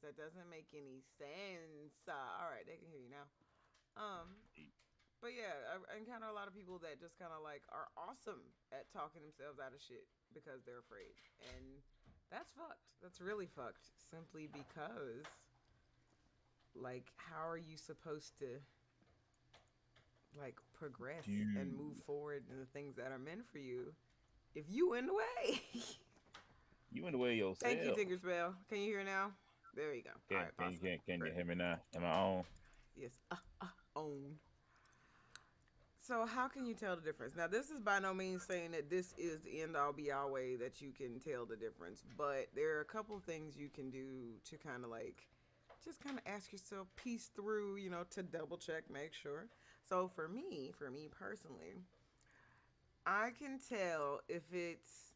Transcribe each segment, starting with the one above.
That doesn't make any sense. All right, they can hear you now. But yeah, I encounter a lot of people that just kind of like are awesome at talking themselves out of shit because they're afraid, and that's fucked. That's really fucked. Simply because, like, how are you supposed to like progress and You move forward in the things that are meant for you if you in the way? you in the way Thank you, yourself. Tinkerbell. Can you hear now? There you go. All right, possibly. Can you Great. hear me now? Am I on? Yes. Own. So how can you tell the difference? Now, this is by no means saying that this is the end all be all way that you can tell the difference, but there are a couple things you can do to kind of like just kind of ask yourself, piece through, to double check, make sure. So for me personally, I can tell if it's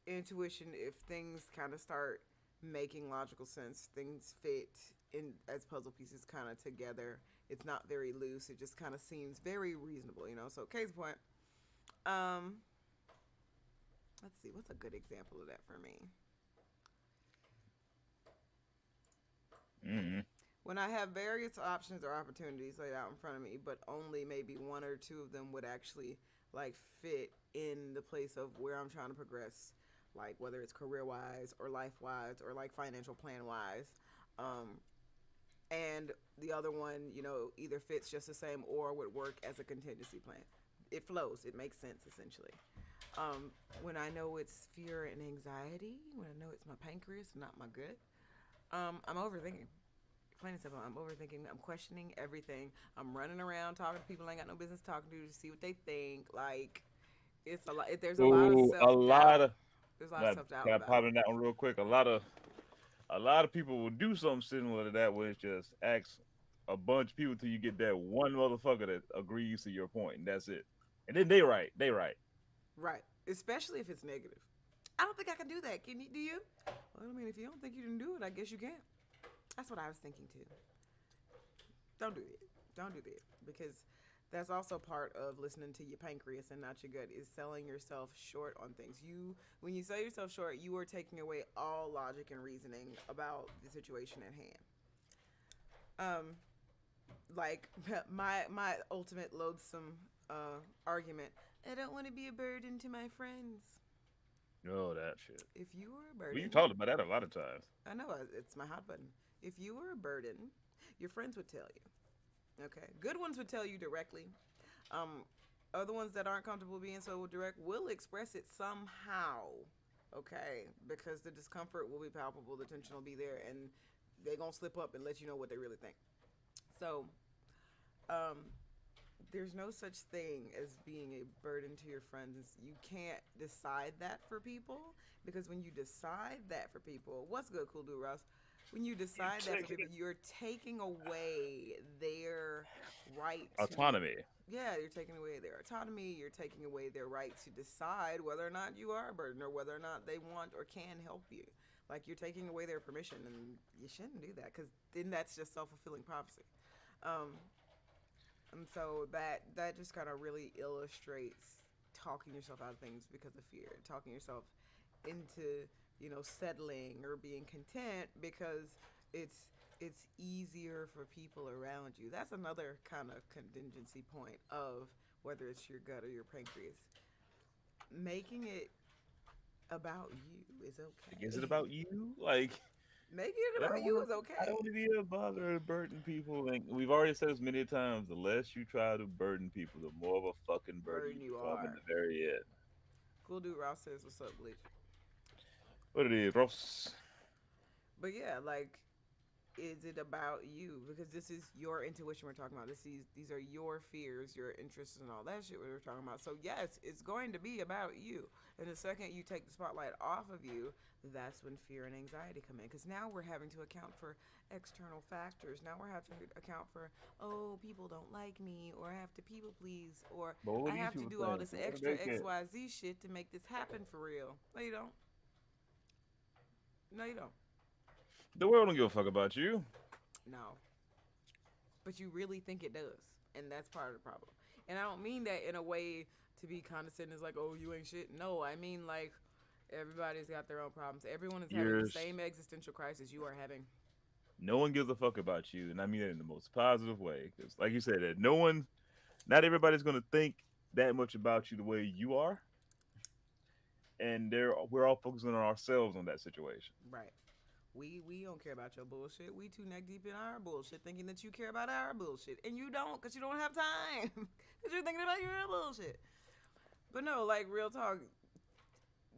intuition, if things kind of start making logical sense, things fit in as puzzle pieces kind of together. It's not very loose. It just kind of seems very reasonable. So case point. Um, let's see, what's a good example of that for me? Mm-hmm. When I have various options or opportunities laid out in front of me, but only maybe one or two of them would actually like fit in the place of where I'm trying to progress, like whether it's career wise or life wise or like financial plan wise. Um, and the other one, either fits just the same or would work as a contingency plan. It flows. It makes sense essentially. When I know it's fear and anxiety, when I know it's my pancreas, not my gut, I'm overthinking. Plain and simple, I'm overthinking. I'm questioning everything. I'm running around talking to people I ain't got no business talking to see what they think. Like, it's a lot. There's a lot of Oh, a self lot doubt. of There's a lot of like, self doubt can I about pop it. in that one real quick? A lot of people will do something similar to that where it's just ask a bunch of people till you get that one motherfucker that agrees to your point, and that's it. And then they right. They right. Right. Especially if it's negative. I don't think I can do that. Can you? Do you? Well, I mean, if you don't think you can do it, I guess you can. That's what I was thinking too. Don't do it. Don't do that because that's also part of listening to your pancreas and not your gut is selling yourself short on things. When you sell yourself short, you are taking away all logic and reasoning about the situation at hand. Um, like my ultimate loathsome argument. I don't want to be a burden to my friends. Oh, that shit. If you were a We burden, talked about that a lot of times. I know it's my hot button. If you were a burden, your friends would tell you. Okay, good ones would tell you directly. Um, Other ones that aren't comfortable being so direct will express it somehow. Okay, because the discomfort will be palpable, the tension will be there, and they're gonna slip up and let you know what they really think. So, um, there's no such thing as being a burden to your friends. You can't decide that for people because when you decide that for people, what's good, cool dude Ross? When you decide that for people, you're taking away their right to, Autonomy. yeah, you're taking away their autonomy. You're taking away their right to decide whether or not you are a burden or whether or not they want or can help you. Like you're taking away their permission, and you shouldn't do that because then that's just self fulfilling prophecy. Um, and so that just kind of really illustrates talking yourself out of things because of fear, talking yourself into settling or being content because it's easier for people around you. That's another kind of contingency point of whether it's your gut or your pancreas. Making it about you is Like, is it okay. about you? Like, Making it I about don't you want is to. I don't okay. want to be a bother burden people. And we've already said this many times. The less you try to burden people, the more of a fucking burden you Burden you become in are. the very end. Cool dude Ross says what's up, Bleach. What it is, Ross? But yeah, like is it about you? Because this is your intuition we're talking about. These are your fears, your interests, and all that shit we're talking about. So yes, it's going to be about you. And the second you take the spotlight off of you, that's when fear and anxiety come in. Because now we're having to account for external factors. Now we're having to account for, oh, people don't like me, or I have to people please, or But what I do these have to people do all think? this What do extra they X care? Y Z shit to make this happen for real. No, you don't. No, you don't. The world don't give a fuck about you. No, but you really think it does, and that's part of the problem. And I don't mean that in a way to be condescending, as like, oh, you ain't shit. No, I mean like everybody's got their own problems. Everyone is having the Yours. same existential crisis you are having. No one gives a fuck about you, and I mean that in the most positive way. Because, like you said, that no one, not everybody's gonna think that much about you the way you are, and we're all focusing on ourselves on that situation. Right. We don't care about your bullshit. We too neck deep in our bullshit, thinking that you care about our bullshit, and you don't, cause you don't have time, cause you're thinking about your bullshit. But no, like real talk,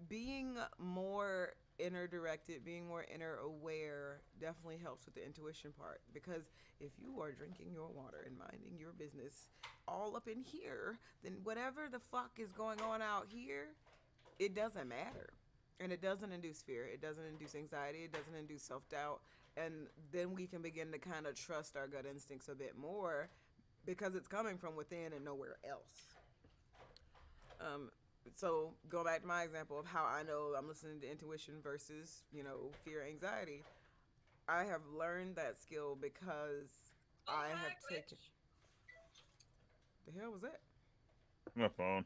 being more inner directed, being more inner aware definitely helps with the intuition part because if you are drinking your water and minding your business all up in here, then whatever the fuck is going on out here, it doesn't matter. And it doesn't induce fear, it doesn't induce anxiety, it doesn't induce self-doubt, and then we can begin to kind of trust our gut instincts a bit more because it's coming from within and nowhere else. Um, so going back to my example of how I know I'm listening to intuition versus fear, anxiety, I have learned that skill because I have taken. The hell was that? My phone.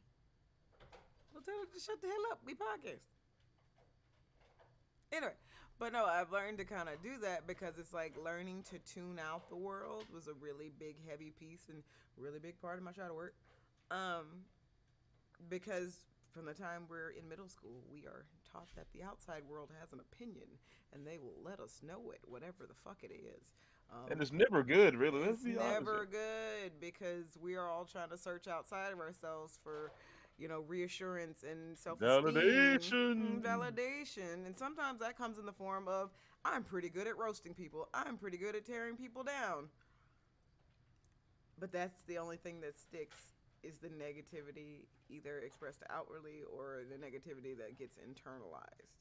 Well, tell her to shut the hell up. We podcast. Anyway, but no, I've learned to kind of do that because it's like learning to tune out the world was a really big, heavy piece and really big part of my shadow work. Um, because from the time we're in middle school, we are taught that the outside world has an opinion and they will let us know it, whatever the fuck it is. And Um, it's never good, really. Let's it's be honest. never good because we are all trying to search outside of ourselves for, reassurance and self esteem, Validation. validation. And sometimes that comes in the form of, I'm pretty good at roasting people, I'm pretty good at tearing people down. But that's the only thing that sticks is the negativity either expressed outwardly or the negativity that gets internalized.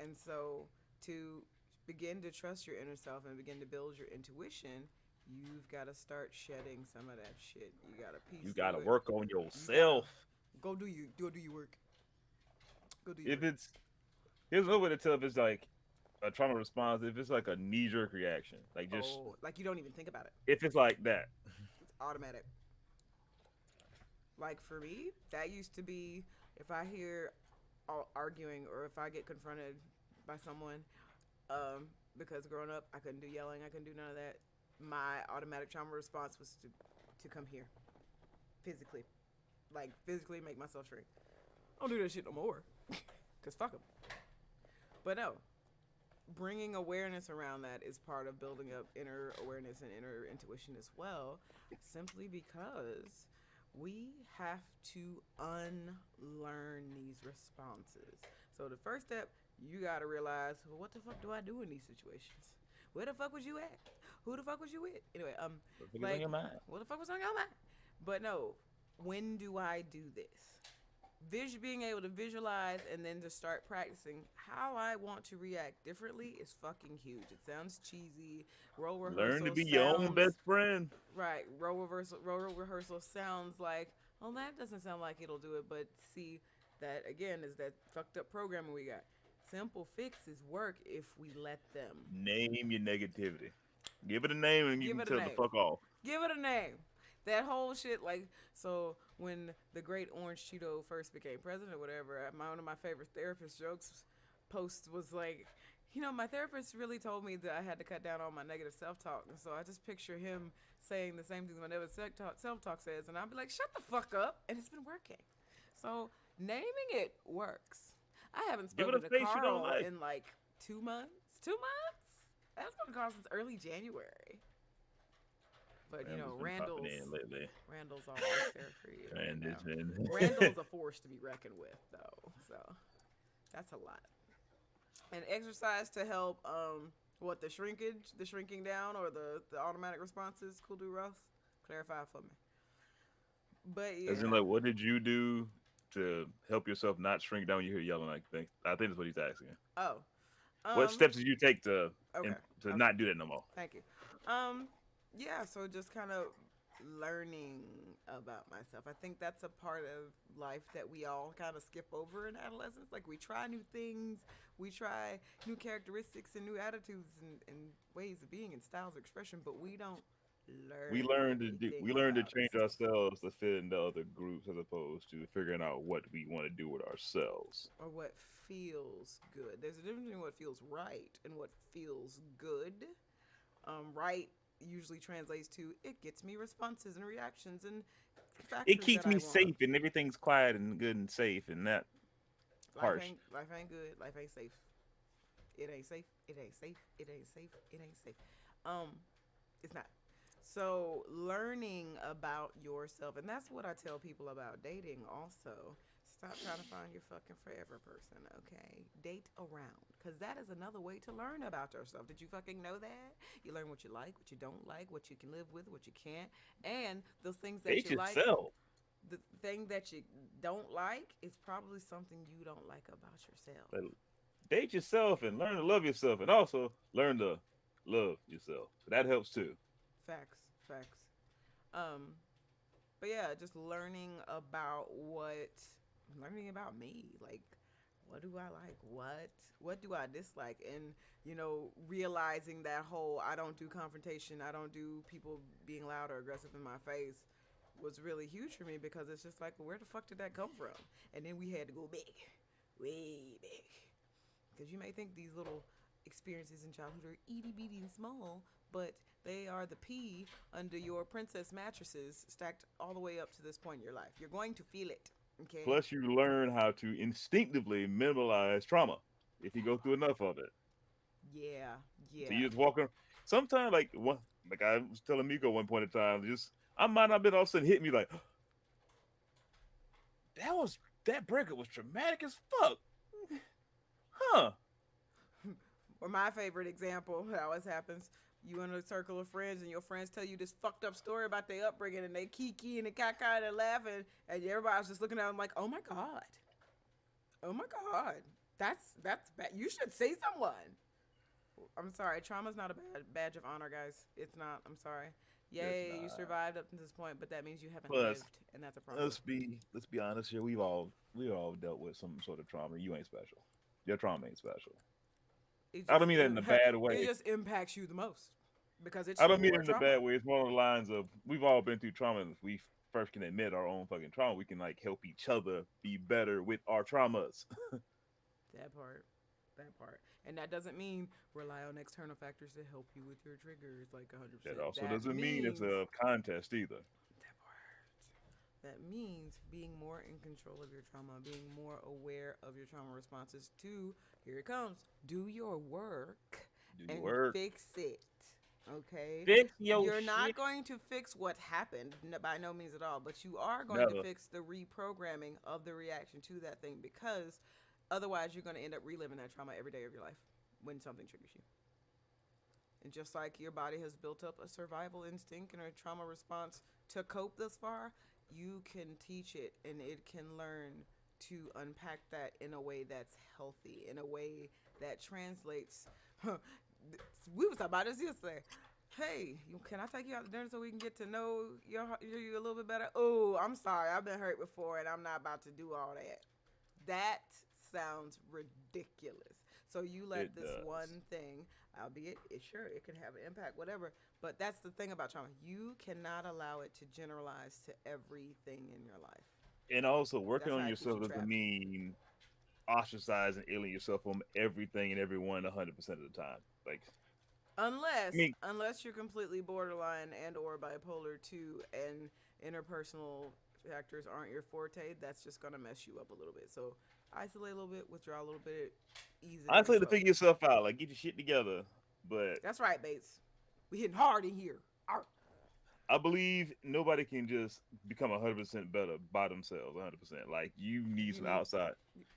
And so to begin to trust your inner self and begin to build your intuition, you've got to start shedding some of that shit. You got to piece You gotta through it. work on You got to yourself. go do your work. Go do your If work. it's Here's another way to tell if it's like a trauma response. If it's like a knee jerk reaction, like just Oh, like you don't even think about it. if it's like that. It's automatic. Like for me, that used to be if I hear arguing or if I get confronted by someone, because growing up I couldn't do yelling, I couldn't do none of that. My automatic trauma response was to come here, physically, like physically make myself shrink. I don't do that shit no more. Just fuck them. But no, bringing awareness around that is part of building up inner awareness and inner intuition as well, simply because we have to unlearn these responses. So the first step, you got to realize, well, what the fuck do I do in these situations? Where the fuck was you at? Who the fuck was you with? Anyway, What on your mind? what the fuck was on your mind? But no, when do I do this? Being able to visualize and then to start practicing how I want to react differently is fucking huge. It sounds cheesy. Role rehearsal Learn to be your own best friend. Right. Role rehearsal sounds like, well, that doesn't sound like it'll do it. But see, that again is that fucked up programming we got. Simple fixes work if we let them. Name your negativity. Give it a name and you Give can it a tell the name. fuck off. Give it a name. That whole shit, like, so when the great Orange Cheeto first became president or whatever, one of my favorite therapist jokes posts was like, you know, my therapist really told me that I had to cut down on my negative self-talk. And so I just picture him saying the same things my negative self-talk says. And I'll be like, shut the fuck up. And it's been working. So naming it works. I haven't spoken to Carl in like 2 months. 2 months? That's been Carl since early January. But you know, Randall's always there for you. Randall's a force to be reckoned with, though. So that's a lot. And exercise to help, the shrinking down, or the automatic responses. Cool, do Ross? Clarify for me. But yeah. As in, like, what did you do to help yourself not shrink down when you hear yelling like things? I think that's what he's asking. Oh. What steps did you take to not do that no more? Thank you. Yeah, so just kind of learning about myself. I think that's a part of life that we all kind of skip over in adolescence. Like, we try new things, we try new characteristics and new attitudes and ways of being and styles of expression, but we don't learn. We learn to change ourselves to fit into other groups as opposed to figuring out what we want to do with ourselves. Or what feels good. There's a difference between what feels right and what feels good. Right usually translates to it gets me responses and reactions and it keeps me safe and everything's quiet and good and safe and that harsh. Life ain't good. Life ain't safe. It ain't safe. It ain't safe. It ain't safe. It ain't safe. It's not. So learning about yourself, and that's what I tell people about dating also. Stop trying to find your fucking forever person, okay? Date around, because that is another way to learn about yourself. Did you fucking know that? You learn what you like, what you don't like, what you can live with, what you can't, and those things that you like. The thing that you don't like is probably something you don't like about yourself. Date yourself and learn to love yourself, and also learn to love yourself. That helps too. Facts. But yeah, just learning about me. Like, what do I like? What do I dislike? And, you know, realizing that whole I don't do confrontation, I don't do people being loud or aggressive in my face was really huge for me, because it's just like, well, where the fuck did that come from? And then we had to go big, way big. Because you may think these little experiences in childhood are itty bitty and small, but they are the pea under your princess mattresses stacked all the way up to this point in your life. You're going to feel it. Okay. Plus, you learn how to instinctively minimize trauma if you go through enough of it. Yeah. So you just walking. Sometimes, like I was telling Miko one point in time, I might not have been all of a sudden hit me like, that breakup was traumatic as fuck, huh? Or my favorite example, that always happens. You in a circle of friends, and your friends tell you this fucked up story about their upbringing, and they kiki and they caca and they laughing, and everybody's just looking at them like, oh my god, that's bad. You should see someone. I'm sorry, trauma's not a badge of honor, guys. It's not. I'm sorry. Yay, you survived up to this point, but that means you haven't lived, and that's a problem. Let's be honest here. We've all dealt with some sort of trauma. You ain't special. Your trauma ain't special. I don't mean that in a bad way. It just impacts you the most because it's. I don't mean it in a bad way. It's more on the lines of we've all been through trauma. And if we first can admit our own fucking trauma, we can like help each other be better with our traumas. That part, and that doesn't mean rely on external factors to help you with your triggers like 100%. That also doesn't mean it's a contest either. That part. That means being more in control of your trauma, being more aware of your trauma responses to, here it comes, do your work Do your and work. fix it. Okay? Fix your You're not shit. going to fix what happened, by no means at all, but you are going to Never. fix the reprogramming of the reaction to that thing, because otherwise you're going to end up reliving that trauma every day of your life when something triggers you. And just like your body has built up a survival instinct and a trauma response to cope thus far, you can teach it and it can learn to unpack that in a way that's healthy, in a way that translates. We was talking about this yesterday. Hey, can I take you out to dinner so we can get to know you a little bit better? Oh, I'm sorry, I've been hurt before and I'm not about to do all that. That sounds ridiculous. So you let It this does. one thing, albeit sure it can have an impact, whatever. But that's the thing about trauma. You cannot allow it to generalize to everything in your life. And also, working That's how on it keeps you yourself doesn't trapped. mean ostracizing and alienating yourself from everything and everyone 100% of the time. Like, I Unless mean, unless you're completely borderline and or bipolar 2 and interpersonal factors aren't your forte, that's just gonna mess you up a little bit. So isolate a little bit, withdraw a little bit, ease it in honestly, to figure slowly. yourself out, like, get your shit together. But That's right, Bates. We hitting hard in here. Arr. I believe nobody can just become 100% better by themselves. 100%. Like, you need You some need outside.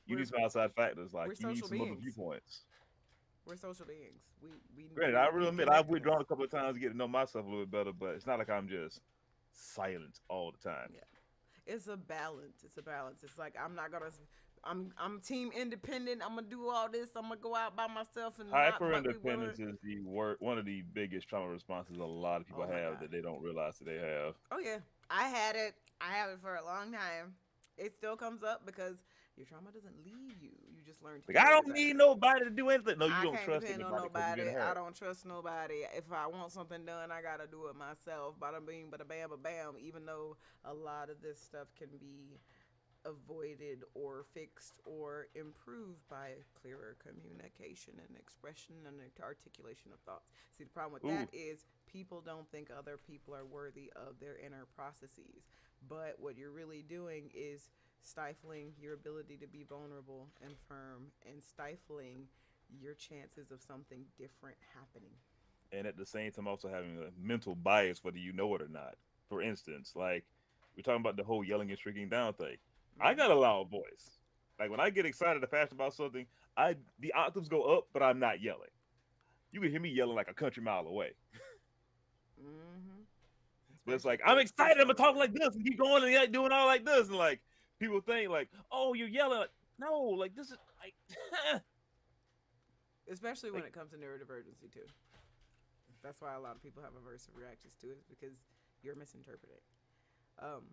You we're need some outside factors. Like, we're you need social some other beings. viewpoints. We're social beings. We Granted, I we really need admit I've connectedness. withdrawn a couple of times to get to know myself a little bit better, but it's not like I'm just silent all the time. Yeah. It's a balance. It's a balance. It's like I'm not gonna. I'm team independent. I'm gonna do all this. I'm gonna go out by myself and not. Hyper But we wanna. independence is one of the biggest trauma responses a lot of people Oh my have god. that they don't realize that they have. Oh yeah. I had it. I have it for a long time. It still comes up because your trauma doesn't leave you. You just learn to Like, I deal don't with it need better. nobody to do anything. No, you I don't can't trust depend on anybody because you're nobody. getting I hurt. don't trust nobody. If I want something done, I gotta do it myself. Bada bing, bada bam, bada bam. Even though a lot of this stuff can be avoided or fixed or improved by clearer communication and expression and articulation of thoughts. See, the problem with Ooh, that is people don't think other people are worthy of their inner processes. But what you're really doing is stifling your ability to be vulnerable and firm and stifling your chances of something different happening. and at the same time also having a mental bias whether you know it or not. For instance, like we're talking about the whole yelling and shrinking down thing. I Mm-hmm. got a loud voice. Like when I get excited or passionate about something, I the octaves go up, but I'm not yelling. You can hear me yelling like a country mile away. Mm-hmm. But it's Especially like if I'm you're excited. I'm gonna talk extensional. like this and keep going and doing all like this, and like people think like, oh, you're yelling. Like, no, like this is like, Especially when like it comes to neurodivergency too. That's why a lot of people have aversive reactions to it, is because you're misinterpreting. Um,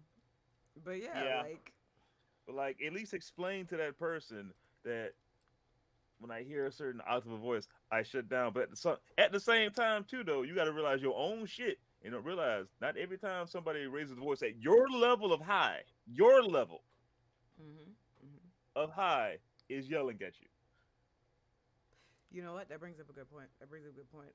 but yeah, yeah. like But like at least explain to that person that when I hear a certain octave of voice, I shut down. But at the same time, too, though, you got to realize your own shit and don't realize not every time somebody raises the voice at your level mm-hmm, mm-hmm. of high is yelling at you. You know what? That brings up a good point. That brings up a good point.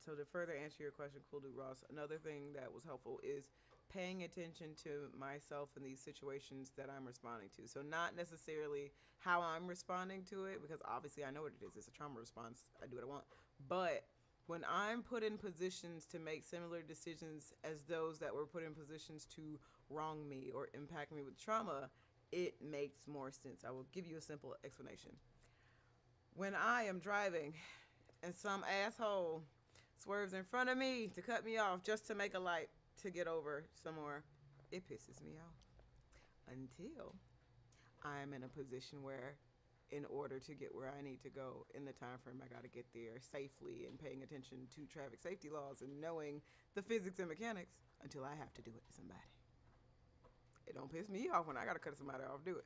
So to further answer your question, Cool Dude Ross, another thing that was helpful is paying attention to myself in these situations that I'm responding to. So not necessarily how I'm responding to it, because obviously I know what it is. It's a trauma response. I do what I want. But when I'm put in positions to make similar decisions as those that were put in positions to wrong me or impact me with trauma, it makes more sense. I will give you a simple explanation. When I am driving and some asshole swerves in front of me to cut me off just to make a light to get over somewhere, it pisses me off. Until I'm in a position where, in order to get where I need to go in the time frame, I got to get there safely and paying attention to traffic safety laws and knowing the physics and mechanics until I have to do it to somebody. It don't piss me off when I got to cut somebody off, do it.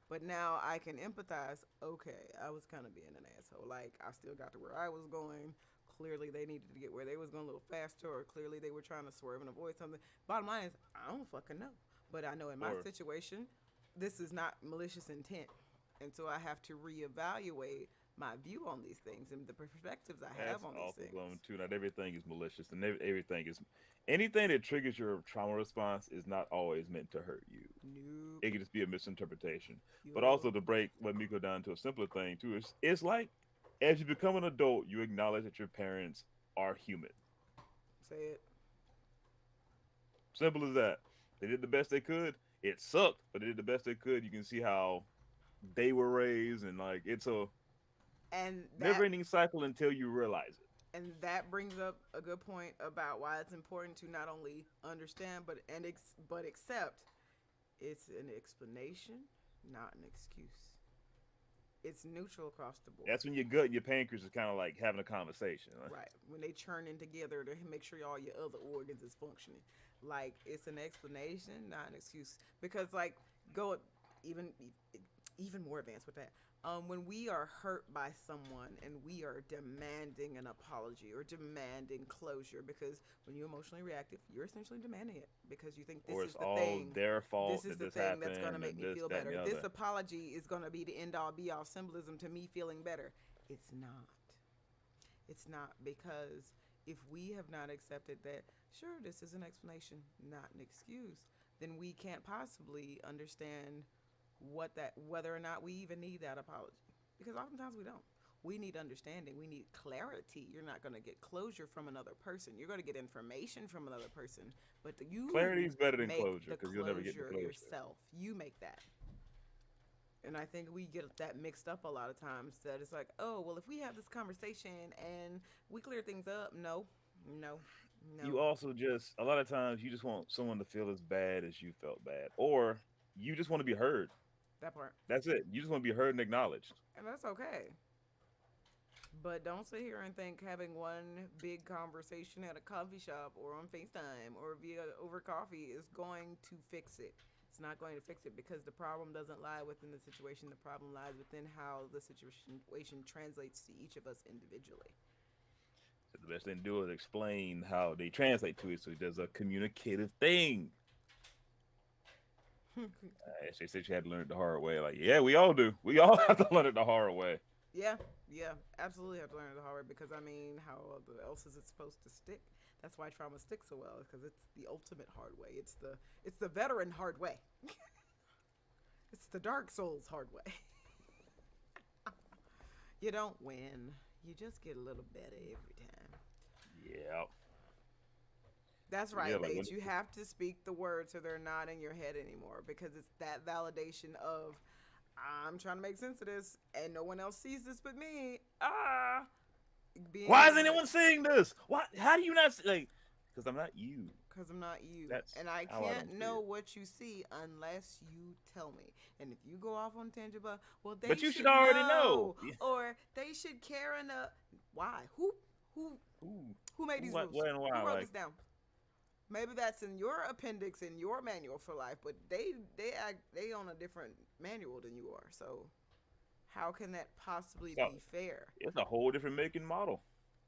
But now I can empathize. Okay, I was kind of being an asshole. Like, I still got to where I was going. Clearly, they needed to get where they was going a little faster, or clearly they were trying to swerve and avoid something. Bottom line is, I don't fucking know. But I know in my Or situation, this is not malicious intent. And so I have to reevaluate my view on these things and the perspectives I have That's on these also things. something too. Not everything is malicious, and everything is anything that triggers your trauma response is not always meant to hurt you. Nope. It could just be a misinterpretation. But Yup. also to break what Miko down to a simpler thing too, it's like as you become an adult, you acknowledge that your parents are human. Say it. Simple as that. They did the best they could. It sucked, but they did the best they could. You can see how they were raised, and like it's a And that never-ending cycle until you realize it. and that brings up a good point about why it's important to not only understand but accept it's an explanation, not an excuse. It's neutral across the board. That's when your gut and your pancreas is kind of like having a conversation. Like, Right. When they churn in together to make sure all your other organs is functioning. Like it's an explanation, not an excuse. Because like go even even more advanced with that. When we are hurt by someone and we are demanding an apology or demanding closure, because when you're emotionally reactive, you're essentially demanding it because you think this or is it's the all thing. their fault This is that the this thing that's going to happened make and me this, feel that, and better. the This other. apology is going to be the end all be all symbolism to me feeling better. It's not. It's not, because if we have not accepted that, sure, this is an explanation, not an excuse, then we can't possibly understand whether or not we even need that apology. Because oftentimes we don't. We need understanding. We need clarity. You're not going to get closure from another person. You're going to get information from another person, but Clarity you is better than make closure the because you'll never get the closure closure. yourself. You make that. And I think we get that mixed up a lot of times, that it's like, oh, well, if we have this conversation and we clear things up, no, no, You no. also just a lot of times you just want someone to feel as bad as you felt bad, or you just want to be heard. That part. That's it. You just want to be heard and acknowledged. And that's okay. But don't sit here and think having one big conversation at a coffee shop or on FaceTime or via over coffee is going to fix it. It's not going to fix it, because the problem doesn't lie within the situation. The problem lies within how the situation translates to each of us individually. So the best thing to do is explain how they translate to it. So there's a communicative thing. She said she had to learn it the hard way. Like, yeah, we all do. We all have to learn it the hard way. Yeah, yeah, absolutely have to learn it the hard way, because I mean, how else is it supposed to stick? That's why trauma sticks so well, because it's the ultimate hard way. It's the veteran hard way. It's the Dark Souls hard way. You don't win. You just get a little better every time. Yeah. That's So, yeah, right, like Bates. You have to speak the words so they're not in your head anymore, because it's that validation of, I'm trying to make sense of this and no one else sees this but me. Being why able is to, anyone saying this? Why? How do you not like? Because I'm not you. because I'm not you. That's And I how I don't can't see know it. what you see unless you tell me. And if you go off on tangent about, well, they But you should should already know. know, or they should care enough. Why? Who, Ooh, who made these what, rules? what, and Who why? wrote Like, this down? Maybe that's in your appendix in your manual for life, but they on a different manual than you are. So how can that possibly so be fair? it's a whole different making model.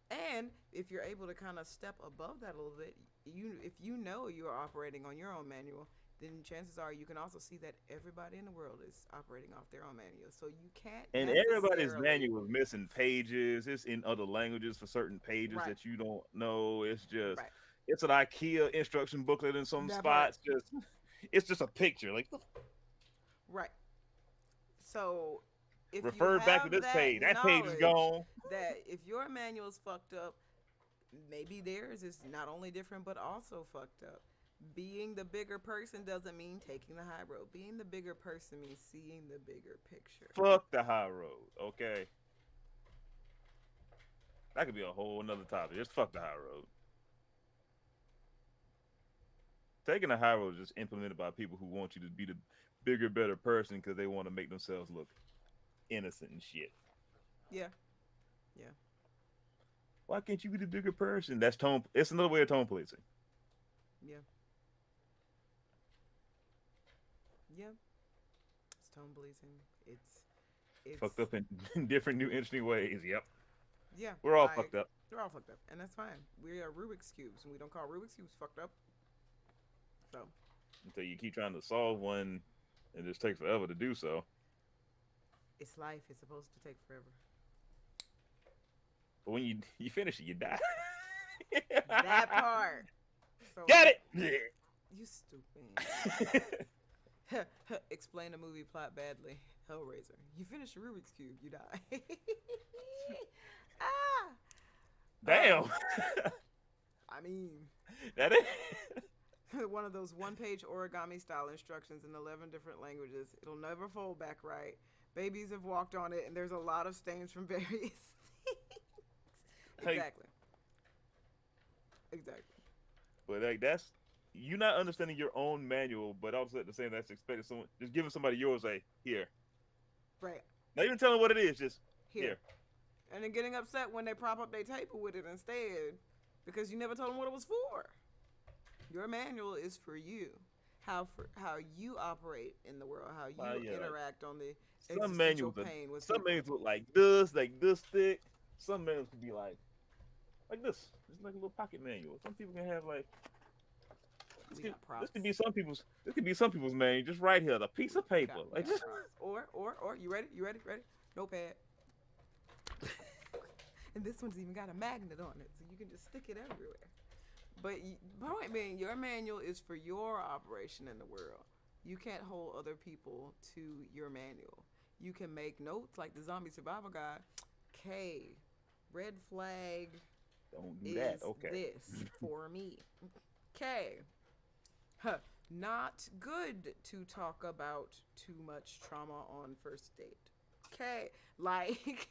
And if you're able to kind of step above that a little bit, if you know you're operating on your own manual, then chances are you can also see that everybody in the world is operating off their own manual. So you can't And everybody's necessarily manual is missing pages. It's in other languages for certain pages right, that you don't know. It's just right, it's an IKEA instruction booklet in some that part, spots. Just it's just a picture. Like right. So if you refer back to have this that page. That page is knowledge gone. that if your manual's fucked up, maybe theirs is not only different but also fucked up. Being the bigger person doesn't mean taking the high road. Being the bigger person means seeing the bigger picture. Fuck the high road. Okay, that could be a whole another topic. Just fuck the high road. Taking the high road is just implemented by people who want you to be the bigger, better person because they want to make themselves look innocent and shit. Yeah, yeah, Why can't you be the bigger person? That's tone. It's another way of tone policing. yeah, yeah. It's tone policing. It's Fucked up in, in different new interesting ways. Yep. yeah. We're all Like fucked up they're all fucked up, and that's fine. We are Rubik's cubes, and we don't call Rubik's cubes fucked up. So until you keep trying to solve one and it just takes forever to do so. it's life. It's supposed to take forever. But when you finish it, you die. That part. So Got it. you stupid. Explain a movie plot badly. Hellraiser. You finish the Rubik's Cube, you die. ah. Damn. I mean, That is. one of those one-page origami style instructions in 11 different languages. It'll never fold back right. Babies have walked on it, and there's a lot of stains from various things. Exactly. Exactly. But like that's you not understanding your own manual, but also at the same time that's expecting someone just giving somebody yours like here. Right. Not even telling what it is, just here. And then getting upset when they prop up their table with it instead because you never told them what it was for. Your manual is for you. How you operate in the world, how you interact on the existential pain with some people. manuals look like this thick. Some manuals can be like this. It's like a little pocket manual. Some people can have like this could be some people's manual just right here, the piece of paper. Like just or you ready? Notepad. And this one's even got a magnet on it, so you can just stick it everywhere. But point being, your manual is for your operation in the world. You can't hold other people to your manual. You can make notes like the zombie survival guide. K, red flag. Don't do that. Okay. This for me. K. Not good to talk about too much trauma on first date. K. Like.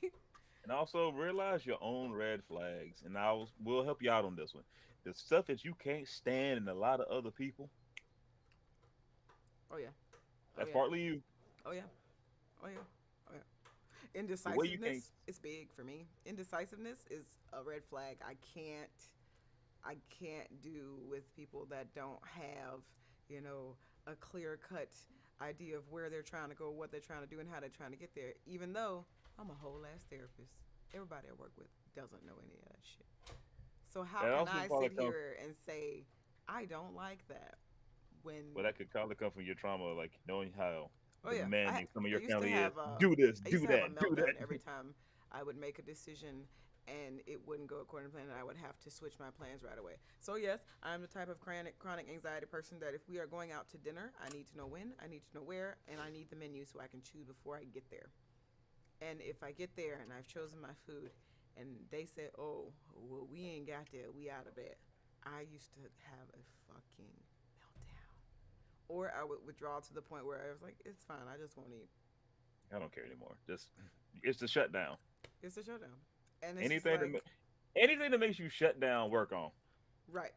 And also realize your own red flags. And we'll help you out on this one. The stuff that you can't stand in a lot of other people. Oh yeah. That's partly you. Oh yeah. Indecisiveness is big for me. Indecisiveness is a red flag. I can't do with people that don't have, a clear cut idea of where they're trying to go, what they're trying to do, and how they're trying to get there. Even though I'm a whole ass therapist, everybody I work with doesn't know any of that shit. So how can I sit here and say I don't like that when? Well, that could probably come from your trauma, like knowing how. Oh yeah, some of your family is do this, do that, do that. Every every time I would make a decision and it wouldn't go according to plan, and I would have to switch my plans right away. So yes, I'm the type of chronic anxiety person that if we are going out to dinner, I need to know when, I need to know where, and I need the menu so I can choose before I get there. And if I get there and I've chosen my food, and they said, "Oh, well, we ain't got there, we out of bed," I used to have a fucking meltdown. Or I would withdraw to the point where I was like, "It's fine, I just won't eat." I don't care anymore. It's the shutdown. It's a shutdown. And it's anything that makes you shut down, work on. Right.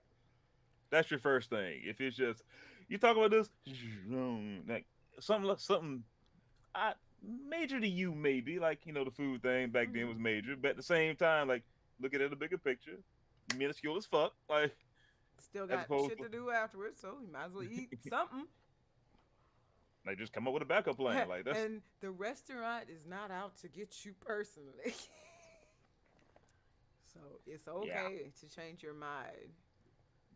That's your first thing. If it's just you talk about this, like something major to you maybe, like the food thing back then was major, but at the same time, like look at it in the bigger picture, minuscule as fuck. Like still got shit to do afterwards, so you might as well eat something. Like just come up with a backup plan. Like that's and the restaurant is not out to get you personally. So it's okay to change your mind.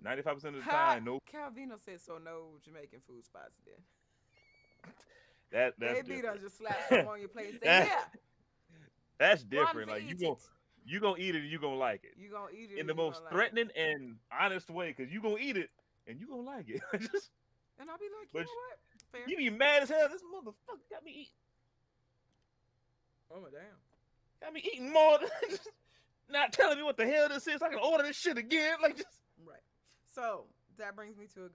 95% of the time, no. Calvino said so. No Jamaican food spots then. That's Baby done just slap them on your plate and say, yeah. That's different. Like you gonna eat it and you gonna like it. You gonna eat it in the most threatening and honest way, because you gonna eat it and you gonna like it. And I'll be like, you know what? Fair. You be mad as hell. This motherfucker got me eating. Oh my damn. Got me eating more. Not telling me what the hell this is. I can order this shit again. Like just right. So that brings me to a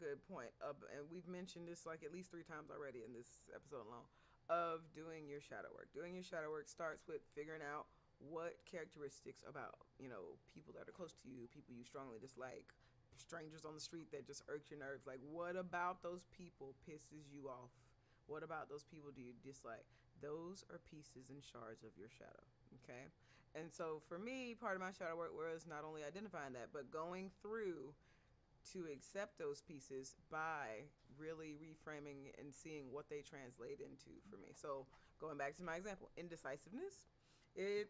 good point. And we've mentioned this like at least 3 times already in this episode alone of doing your shadow work. Doing your shadow work starts with figuring out what characteristics about people that are close to you, people you strongly dislike, strangers on the street that just irk your nerves. Like, what about those people pisses you off? What about those people do you dislike? Those are pieces and shards of your shadow. Okay. And so for me, part of my shadow work was not only identifying that, but going through to accept those pieces by really reframing and seeing what they translate into for me. So going back to my example, indecisiveness,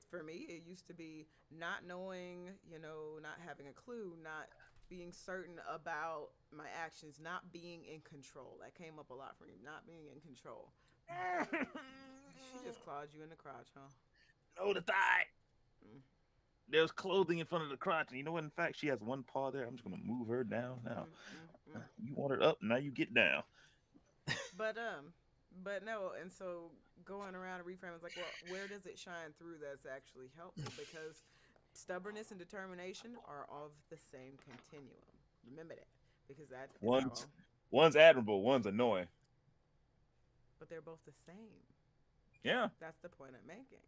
for me, it used to be not knowing, not having a clue, not being certain about my actions, not being in control. That came up a lot for me, not being in control. She just clawed you in the crotch, huh? No, the thigh. there's clothing in front of the crotch, and you know what? In fact, she has one paw there. I'm just gonna move her down now. Mm, mm, mm. You want her up? Now you get down. But but no, and so going around and reframing is like, well, where does it shine through that's actually helpful? Because stubbornness and determination are of the same continuum. Remember that, because that is One's how. one's admirable, one's annoying. But they're both the same. Yeah, That's the point I'm making.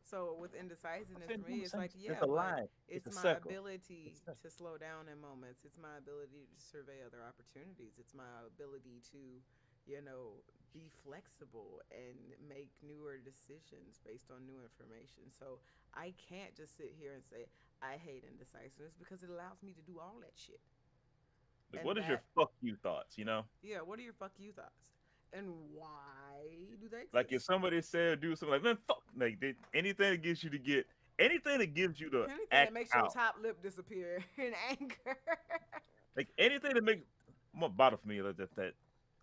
So with I'm indecisiveness saying for on me, the it's same. like, It's yeah, a but line. It's it's a my circle. ability It's a circle. to slow down in moments. It's my ability to survey other opportunities. It's my ability to, be flexible and make newer decisions based on new information. So I can't just sit here and say I hate indecisiveness because it allows me to do all that shit. Like, And what is your that, fuck you thoughts? You know, yeah, what are your fuck you thoughts? And why do they like if exist? somebody said do something like man, fuck, like anything that gets you to get anything that gives you to Anything that act makes your out, top lip disappear in anger. like anything that makes more bother for me like that.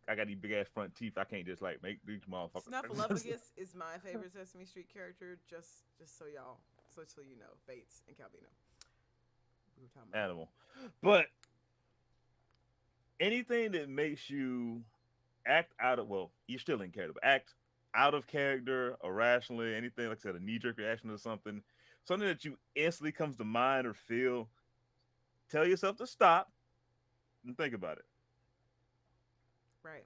I got these big ass front teeth. I can't just like make these motherfuckers Snuffleupagus is my favorite Sesame Street character. Just so y'all, so you know, Bates and Calvino. We were talking about him. animal. But anything that makes you act out of you're still in character, but act out of character, irrationally, anything like I said, a knee jerk reaction or something that you instantly comes to mind or feel, tell yourself to stop and think about it. Right,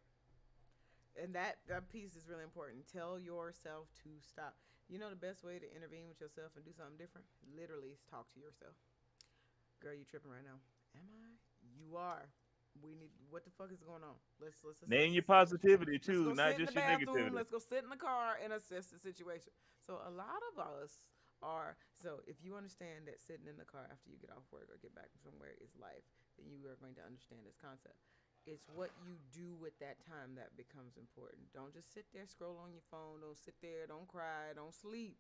and that piece is really important. Tell yourself to stop. You know the best way to intervene with yourself and do something different? Literally, is talk to yourself. Girl, you tripping right now? Am I? You are. We need. What the fuck is going on? Let's assess Name the your situation. positivity Let's too, go not sit in the just your bathroom. negativity. Let's go sit in the car and assess the situation. So a lot of us are. So if you understand that sitting in the car after you get off work or get back from somewhere is life, then you are going to understand this concept. It's what you do with that time that becomes important. Don't just sit there, scroll on your phone. Don't sit there. Don't cry. Don't sleep.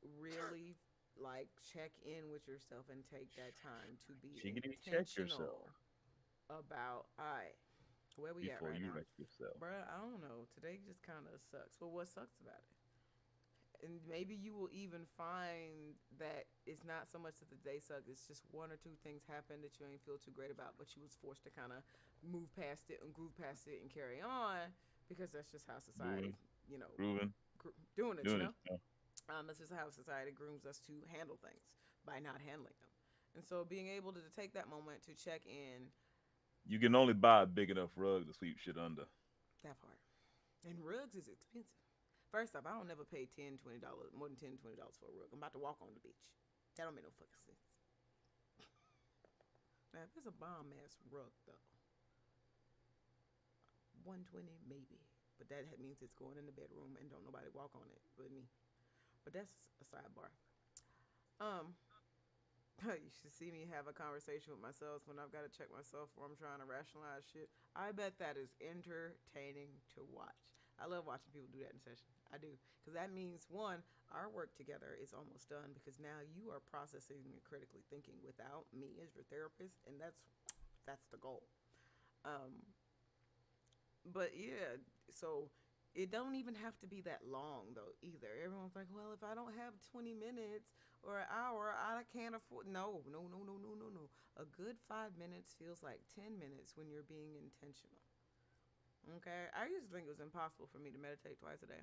Really, like, check in with yourself and take that time to be Shiggity check yourself intentional about, all right, where we at before right you now? wreck yourself. Bruh, I don't know. Today just kind of sucks. Well, what sucks about it? And maybe you will even find that it's not so much that the day sucked. It's just one or two things happened that you ain't feel too great about, but you was forced to kind of move past it and groove past it and carry on because that's just how society, Moving, you know, grooving, doing it, doing it. That's just how society grooms us to handle things by not handling them. And so being able to take that moment to check in, You can only buy a big enough rug to sweep shit under. that part. And rugs is expensive. First off, I don't never pay $10, $20, more than $10, $20 for a rug. I'm about to walk on the beach. That don't make no fucking sense. Now, if it's a bomb ass rug though, 120 maybe. But that means it's going in the bedroom and don't nobody walk on it but me. But that's a sidebar. Um, you should see me have a conversation with myself when I've got to check myself or I'm trying to rationalize shit. I bet that is entertaining to watch. I love watching people do that in session. I do. Because that means, one, our work together is almost done because now you are processing and critically thinking without me as your therapist. And that's the goal. Um, but yeah, so it don't even have to be that long though either. Everyone's like, well, if I don't have 20 minutes or an hour, I can't afford. No, no, no, no, no, no, no. A good 5 minutes feels like 10 minutes when you're being intentional. Okay, I used to think it was impossible for me to meditate twice a day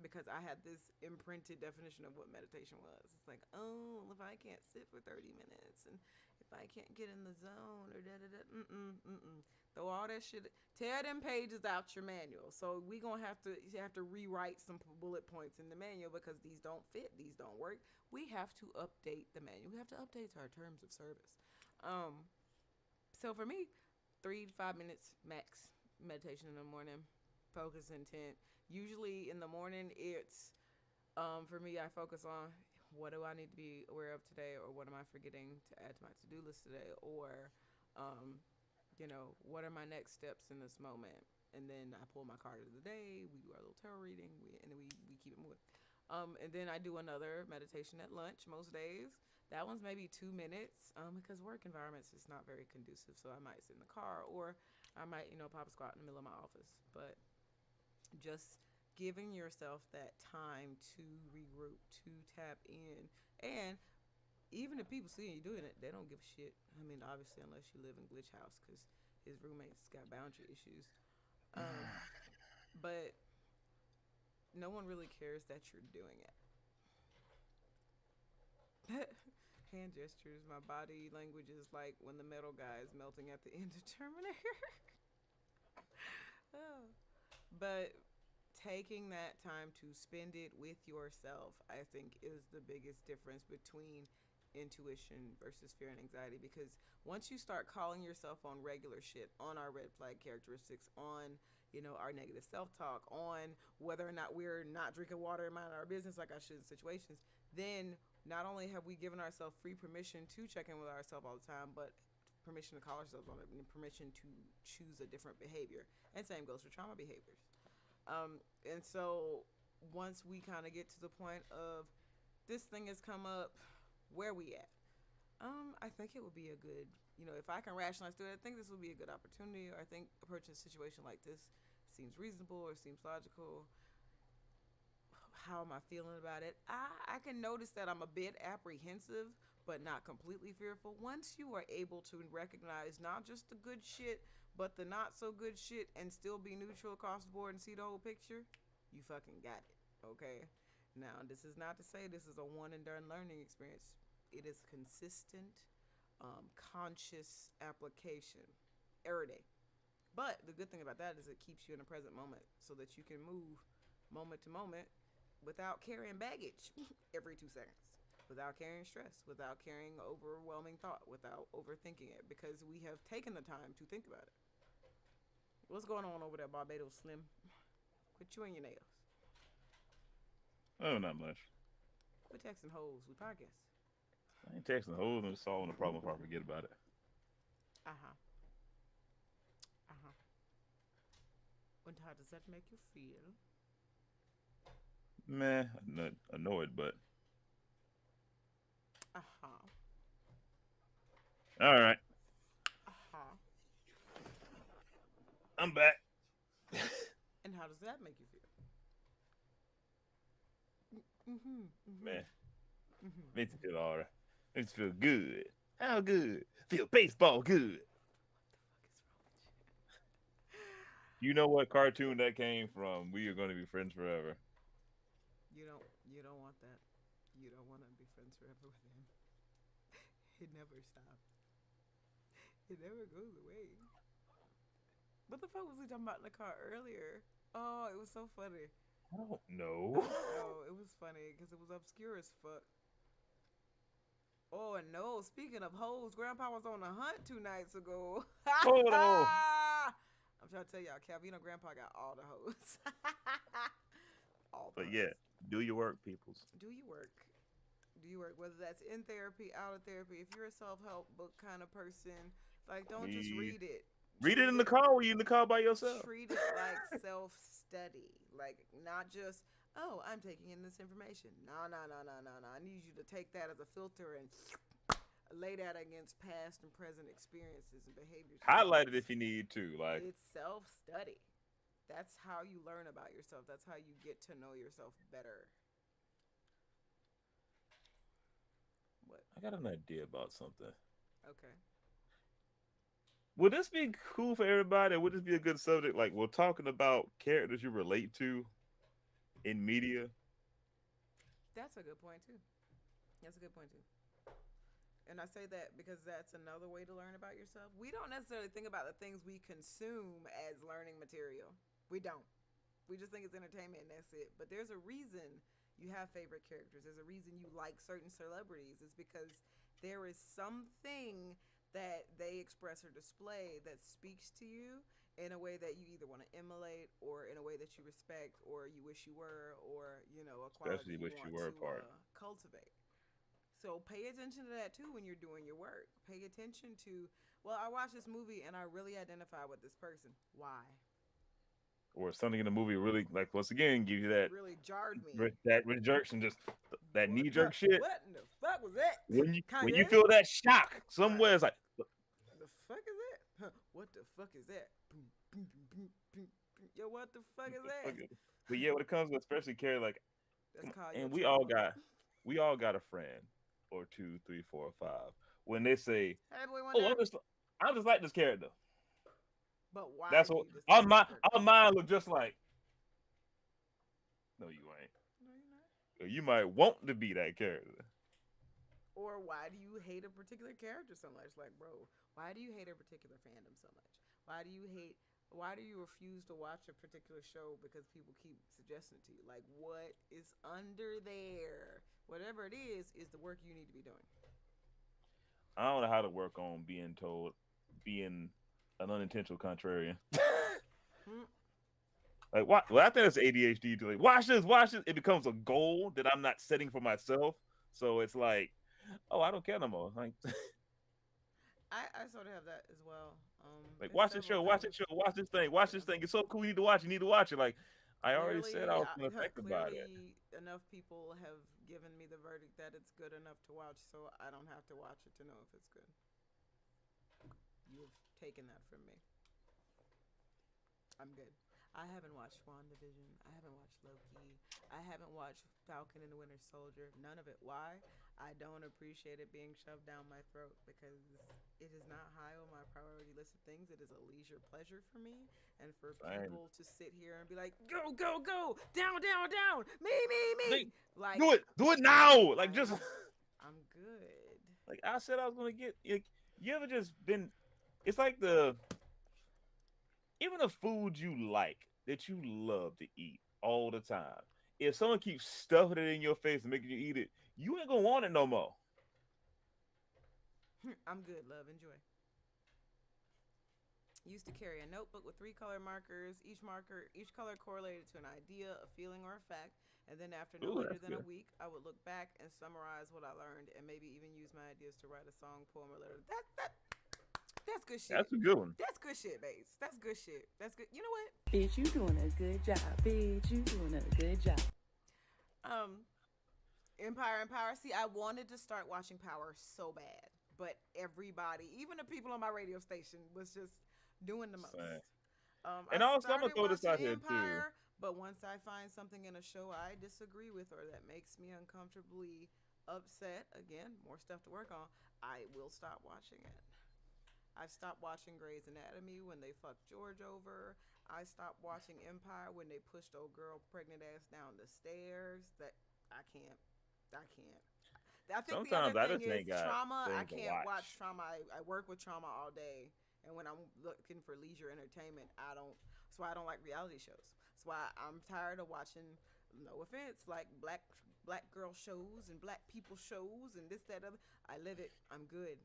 because I had this imprinted definition of what meditation was. It's like, oh, if I can't sit for 30 minutes and if I can't get in the zone or da da da, throw all that shit, tear them pages out your manual. So we gonna you have to rewrite some bullet points in the manual because these don't fit, these don't work. We have to update the manual. We have to update our terms of service. Um, so for me, 3 to 5 minutes max meditation in the morning, focus intent. Usually in the morning, it's for me. I focus on what do I need to be aware of today, or what am I forgetting to add to my to-do list today, or um, what are my next steps in this moment. And then I pull my card of the day. We do our little tarot reading, and then we keep it moving. And then I do another meditation at lunch most days. That one's maybe 2 minutes because work environments is not very conducive. So I might sit in the car or I might, pop a squat in the middle of my office. But just giving yourself that time to regroup, to tap in, and even if people see you doing it, they don't give a shit. I mean, obviously, unless you live in Glitch House, because his roommates got boundary issues. Um, but no one really cares that you're doing it. Hand gestures, my body language is like when the metal guy is melting at the end of Terminator. Oh. But taking that time to spend it with yourself, I think, is the biggest difference between intuition versus fear and anxiety. Because once you start calling yourself on regular shit, on our red flag characteristics, on our negative self-talk, on whether or not we're not drinking water and minding our business like I should in situations, then not only have we given ourselves free permission to check in with ourselves all the time, but permission to call ourselves on it and permission to choose a different behavior. And same goes for trauma behaviors. And so once we kind of get to the point of this thing has come up, where we at? I think it would be a good, if I can rationalize through it, I think this would be a good opportunity. Or I think approaching a situation like this seems reasonable or seems logical. How am I feeling about it? I can notice that I'm a bit apprehensive, but not completely fearful. Once you are able to recognize not just the good shit, but the not so good shit, and still be neutral across the board and see the whole picture, you fucking got it. Okay? Now, this is not to say this is a one and done learning experience. It is consistent, conscious application every day. But the good thing about that is it keeps you in the present moment so that you can move moment to moment without carrying baggage every 2 seconds, without carrying stress, without carrying overwhelming thought, without overthinking it, because we have taken the time to think about it. What's going on over there, Barbados Slim? Quit chewing your nails. Oh, not much. Quit texting hoes. We podcast. I ain't texting hoes and solving the problem if I forget about it. Uh-huh. Uh-huh. And how does that make you feel? Meh, I'm not annoyed, but Uh-huh. all right, Uh-huh. I'm back. And how does that make you feel? Mm-hmm. Mm-hmm. Man, Mm-hmm. makes me feel all right. Makes me feel good. How good? Feel baseball good. You know what cartoon that came from? We are going to be friends forever. You don't want that. You don't want to be friends forever with him. It never stops. It never goes away. What the fuck was we talking about in the car earlier? Oh, it was so funny. I don't I know. don't know. It was funny because it was obscure as fuck. Oh no! Speaking of hoes, Grandpa was on a hunt 2 nights ago. Hold on. I'm trying to tell y'all, Calvino Grandpa got all the hoes. All the But hoes. yeah, do your work, peoples. Do you work? Do you work? Whether that's in therapy, out of therapy. If you're a self-help book kind of person, like don't just read it. Read it in the car when you're in the car by yourself. Treat it like self-study, like not just I'm taking in this information. No. I need you to take that as a filter and lay that against past and present experiences and behaviors. Highlight it if you need to. Like It's self-study. That's how you learn about yourself. That's how you get to know yourself better. What? I got an idea about something. Okay. Would this be cool for everybody? Would this be a good subject? Like we're talking about characters you relate to in media. That's a good point too. That's a good point too. And I say that because that's another way to learn about yourself. We don't necessarily think about the things we consume as learning material. We don't. We just think it's entertainment and that's it. But there's a reason you have favorite characters. There's a reason you like certain celebrities. It's because there is something that they express or display that speaks to you in a way that you either want to emulate or in a way that you respect or you wish you were or, a quality Especially you wish want you were to part. cultivate. So pay attention to that too when you're doing your work. Pay attention to, well, I watched this movie and I really identify with this person. Why? Or something in the movie really, like, once again, give you that Really jarred me. that rejection, just that knee What jerk shit. What in the fuck was that? When you Kanye? feel that shock somewhere, it's like, The fuck is that? Huh, what the fuck is that? Boom, boom, boom, boom, boom, boom. Yo, what the fuck is that? but yeah, when it comes to especially Carrie, like, That's called and your we trauma. all got a friend or two, three, four, or five. When they say, Hey, boy, "Oh, Wonder. I'm just like this character." But why That's do what you dislike this character? our mind look just like. No, you ain't. No, you're not. You might want to be that character. Or why do you hate a particular character so much? Like, bro, why do you hate a particular fandom so much? Why do you hate? Why do you refuse to watch a particular show because people keep suggesting it to you? Like, what is under there? Whatever it is the work you need to be doing. I don't know how to work on being told, being an unintentional contrarian. Hmm. Like, what? Well, I think it's ADHD. To like, watch this, watch this. It becomes a goal that I'm not setting for myself. So it's like, oh, I don't care no more. Like, I sort of have that as well. like It's watch this several show, watch things. this show, watch this thing, watch Yeah. this thing. It's so cool. You need to watch. You need to watch it. Like, I already said I Clearly, was gonna think about it. clearly enough people have given me the verdict that it's good enough to watch, so I don't have to watch it to know if it's good. You've taken that from me. I'm good. I haven't watched WandaVision. I haven't watched Loki. I haven't watched Falcon and the Winter Soldier. None of it. Why? I don't appreciate it being shoved down my throat because it is not high on my priority list of things. It is a leisure pleasure for me. And for Same. people to sit here and be like, go, go, go, down, down, down, me. Like, Like, do it now. Like, just I'm, I'm good. like I said, I was gonna get. Like, you ever just been? It's like the even the food you like that you love to eat all the time. If someone keeps stuffing it in your face and making you eat it, you ain't gonna want it no more. I'm good, love. Enjoy. Used to carry a notebook with three color markers. Each color correlated to an idea, a feeling, or a fact. And then after no Ooh, later that's than a good. week, I would look back and summarize what I learned, and maybe even use my ideas to write a song, poem, or letter. That's good shit. That's a good one. That's good shit, babes. That's good shit. That's good. You know what? Bitch, you doing a good job. Bitch, you doing a good job. Um, Empire. See, I wanted to start watching Power so bad, but everybody, even the people on my radio station, was just doing the most. Same. I And also, I'm gonna started throw this out watching here too. Empire, but once I find something in a show I disagree with or that makes me uncomfortably upset, again, more stuff to work on, I will stop watching it. I stopped watching Grey's Anatomy when they fucked George over. I stopped watching Empire when they pushed old girl pregnant ass down the stairs. That I can't. I can't. I think the other Sometimes I thing just is ain't got trauma. I things to can't watch watch. trauma. I work with trauma all day, and when I'm looking for leisure entertainment, I don't. That's why I don't like reality shows. That's why I'm tired of watching. No offense, like black girl shows and black people shows and this that other. I live it. I'm good.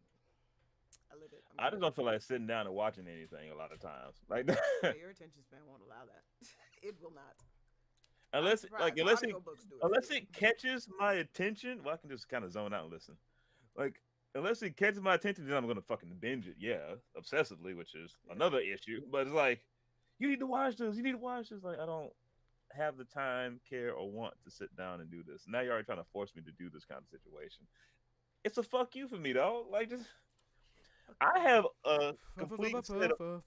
I live it. I'm I just good. don't feel like sitting down and watching anything a lot of times. Like, Yeah, your attention span won't allow that. It will not. I'm unless surprised. unless Audiobooks do it for you. it catches my attention, well, I can just kind of zone out and listen. Like, unless it catches my attention, then I'm gonna fucking binge it. Yeah, obsessively, which is Yeah. another issue. But it's like, you need to watch this. You need to watch this. Like, I don't have the time, care, or want to sit down and do this. Now you're already trying to force me to do this kind of situation. It's a fuck you for me, though. Like, just I have a complete set of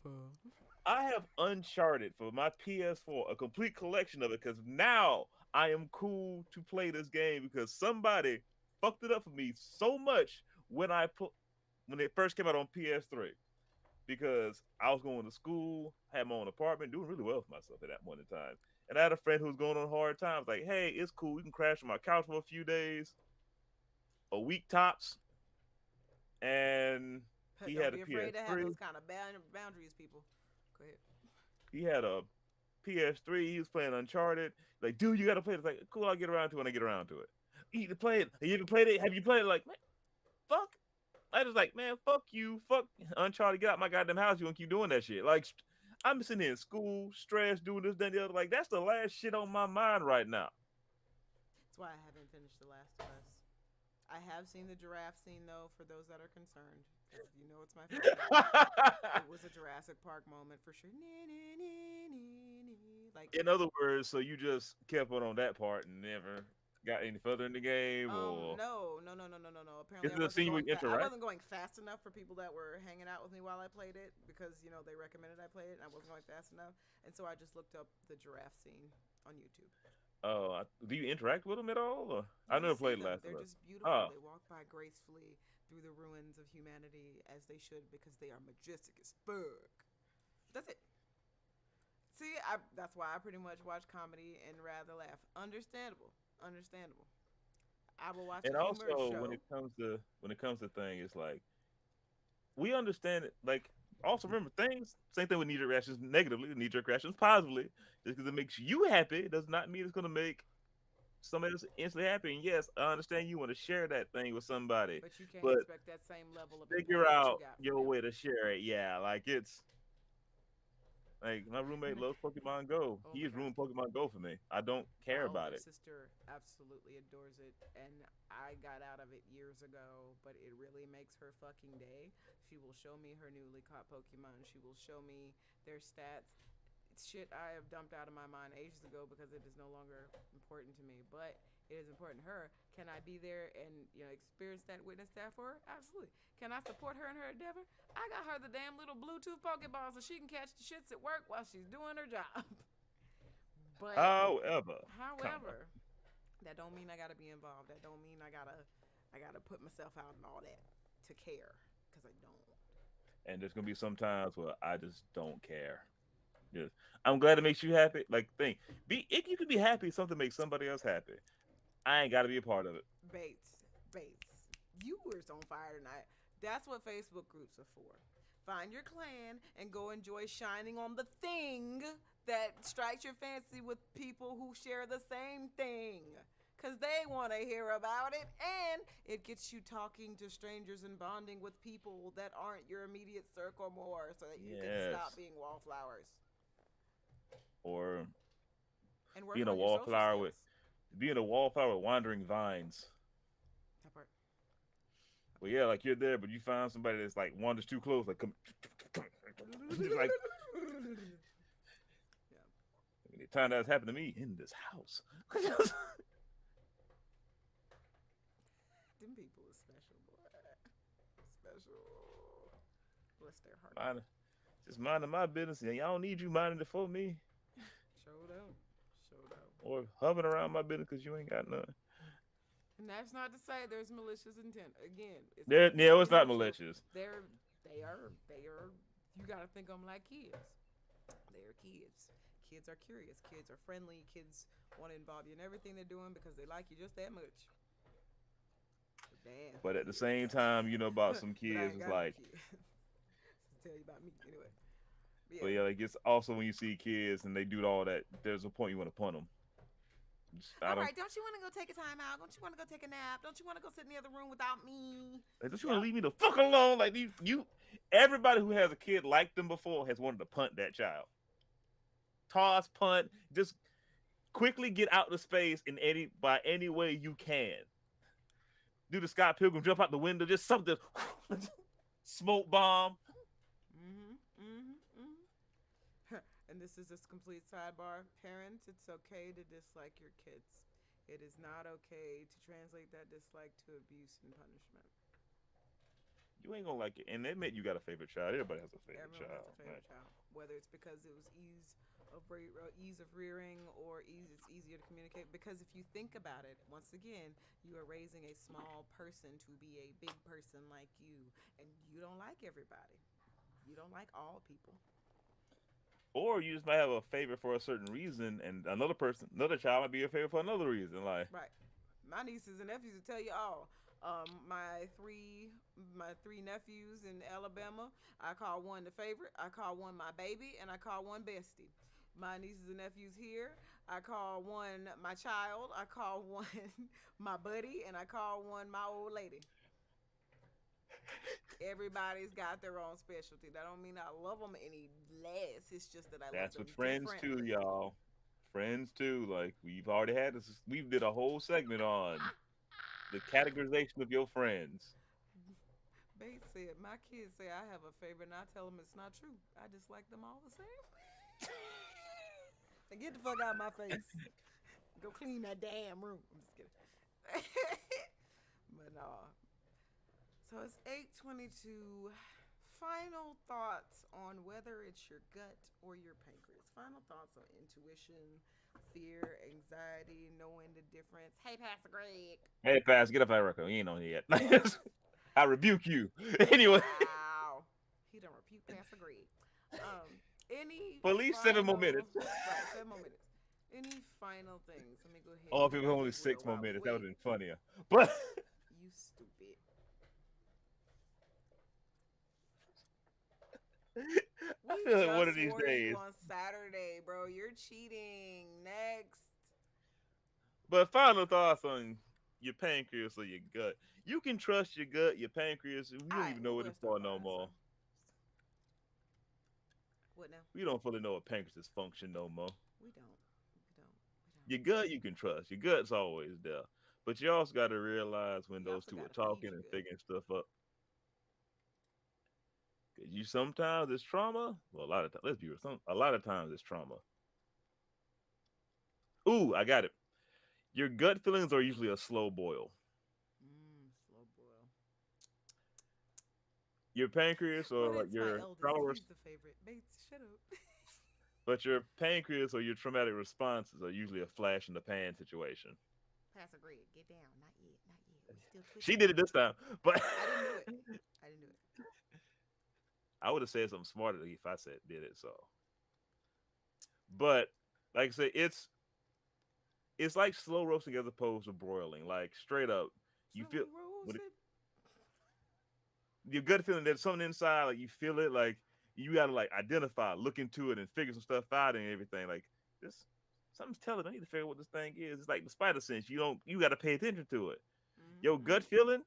I have Uncharted for my PS4, a complete collection of it, because now I am cool to play this game because somebody fucked it up for me so much when I put when it first came out on PS3. Because I was going to school, had my own apartment, doing really well for myself at that point in time. And I had a friend who was going on hard times, like, hey, it's cool, you can crash on my couch for a few days, a week tops, and he Don't had a be afraid to have PS3. those kind of boundaries, people. Go ahead. He had a PS3. He was playing Uncharted. Like, dude, you gotta play it. It's like, cool, I'll get around to it when I get around to it. You need to play it. You even played it? Have you played it? Like, man, fuck. I was like, man, fuck you. Fuck Uncharted. Get out my goddamn house. You won't keep doing that shit. Like, I'm sitting here in school, stressed, doing this, then the other. Like, that's the last shit on my mind right now. That's why I haven't finished The Last of Us. I have seen the giraffe scene though. For those that are concerned, 'cause you know it's my favorite. It was a Jurassic Park moment for sure. Like, In other words, so you just kept on that part and never got any further in the game, or no. is Apparently, it a scene where you I interact? wasn't going fast enough for people that were hanging out with me while I played it because they recommended I play it, and I wasn't going fast enough, and so I just looked up the giraffe scene on YouTube. Do you interact with them at all? Or? You I never just see played them. Last of They're Us. just beautiful. Oh, They walk by gracefully through the ruins of humanity as they should because they are majestic as fuck. That's it. See, that's why I pretty much watch comedy and rather laugh. Understandable. Understandable. I will watch a and humorous also show. when it comes to thing, it's like we understand it. Like also remember things. Same thing with knee jerk reactions negatively, knee jerk reactions positively. Just because it makes you happy does not mean it's gonna make somebody else instantly happy. And yes, I understand you want to share that thing with somebody, But you can't but expect that same level of figure impact that you out got for your them. way to share it. Yeah, like it's like my roommate loves Pokemon Go. Oh He my has god. ruined Pokemon Go for me. I don't My care about older it. sister absolutely adores it, and I got out of it years ago, but it really makes her fucking day. She will show me her newly caught Pokemon. She will show me their stats. It's shit I have dumped out of my mind ages ago because it is no longer important to me, but it is important to her. Can I be there and experience that, witness that for her? Absolutely. Can I support her in her endeavor? I got her the damn little Bluetooth Pokeball so she can catch the shits at work while she's doing her job. But However, comma, however, that don't mean I gotta be involved. That don't mean I gotta put myself out and all that to care because I don't. and there's gonna be some times where I just don't care. Just, I'm glad it makes you happy. Like, think, be if you can be happy, something makes somebody else happy. I ain't got to be a part of it. Bates, you were on fire tonight. That's what Facebook groups are for. Find your clan and go enjoy shining on the thing that strikes your fancy with people who share the same thing. Because they want to hear about it, and it gets you talking to strangers and bonding with people that aren't your immediate circle more so that you can stop Yes, being wallflowers or and work being a on your social wallflower with skills. wandering vines. That part. That But part. yeah, like you're there, but you find somebody that's like wanders too close, like come, just like Yeah. the time that's happened to me in this house. Them people is special, boy. Special. Bless their heart. Mind, just minding my business, and y'all don't need you minding it for me, Showdown. Showdown. or humming around my business because you ain't got none. And that's not to say there's malicious intent. Again, it's There, it's yeah, it's not mutual. malicious. They're they are. You got to think of them like kids. They are kids. Kids are curious. Kids are friendly. Kids want to involve you in everything they're doing because they like you just that much. Damn But at the kids. same time, you know about some But I kids, ain't it's got no like, kids. Tell you about me anyway. But but yeah. yeah, like it's also when you see kids and they do all that, there's a point you want to punt them. I All don't. right, don't you want to go take a time out? Don't you want to go take a nap? Don't you want to go sit in the other room without me? Like, don't you want to Yep. leave me the fuck alone? Like everybody who has a kid like them before has wanted to punt that child. Toss, punt, just quickly get out of space in any way you can. Do the Scott Pilgrim jump out the window, just something, smoke bomb. Mm-hmm. Mm-hmm. Mm-hmm. And this is just a complete sidebar. Parents, it's okay to dislike your kids. It is not okay to translate that dislike to abuse and punishment. You ain't gonna like it, and admit you got a favorite child. Everybody has a favorite Everyone has a child, man. favorite child, whether it's because it was ease of rearing, or it's easier to communicate. Because if you think about it, once again, you are raising a small person to be a big person like you, and you don't like everybody. You don't like all people. Or you just might have a favorite for a certain reason, and another child might be a favorite for another reason. Like, Right. My nieces and nephews will tell you all. My three nephews in Alabama. I call one the favorite. I call one my baby, and I call one bestie. My nieces and nephews here. I call one my child. I call one my buddy, and I call one my old lady. Everybody's got their own specialty. That don't mean I love them any less. It's just that I love that's them what friends too, differently. y'all. Friends too. Like we've already had this. We did a whole segment on the categorization of your friends. Bates said, my kids say I have a favorite, and I tell them it's not true. I just like them all the same. And get the fuck out of my face. Go clean that damn room. I'm just kidding. But no. So it's 8:22. final thoughts on whether it's your gut or your pancreas. Final thoughts on intuition, fear, anxiety, knowing the difference. Hey, Pastor Greg. Hey, fast, get up that record. You ain't on it yet. I rebuke you. Anyway, Wow. He done rebuke Pastor Greg. Any for at least final, 7 more minutes. Right, 7 more minutes. Any final things? Let me go ahead. Oh, if it was only 6 more minutes, that would have been funnier. But You stupid. I feel like one of these days. On Saturday, bro. You're cheating. Next. But final thoughts on your pancreas or your gut. You can trust your gut, your pancreas. We don't even know what it's for no more. What now? We don't fully know what pancreas function no more. We don't. Your gut you can trust. Your gut's always there. But you also got to realize when those two are talking and figuring stuff up. Because you sometimes it's trauma. Well, a lot of times, let's be real. A lot of times it's trauma. Ooh, I got it. Your gut feelings are usually a slow boil. Slow boil. Your pancreas or like your trauma. He's the favorite. Bates, shut up. But your pancreas or your traumatic responses are usually a flash in the pan situation. Pastor Greg, get down. Not yet. We still she did it this time, but I didn't do it. I would have said something smarter if I did it. So, but like I said, it's like slow roasting as opposed to broiling. Like straight up, you feel your gut feeling there's something inside. Like you feel it. Like you gotta like identify, look into it, and figure some stuff out and everything. Like this, something's telling me I need to figure out what this thing is. It's like the spider sense. You got to pay attention to it. Mm-hmm. Your gut feeling,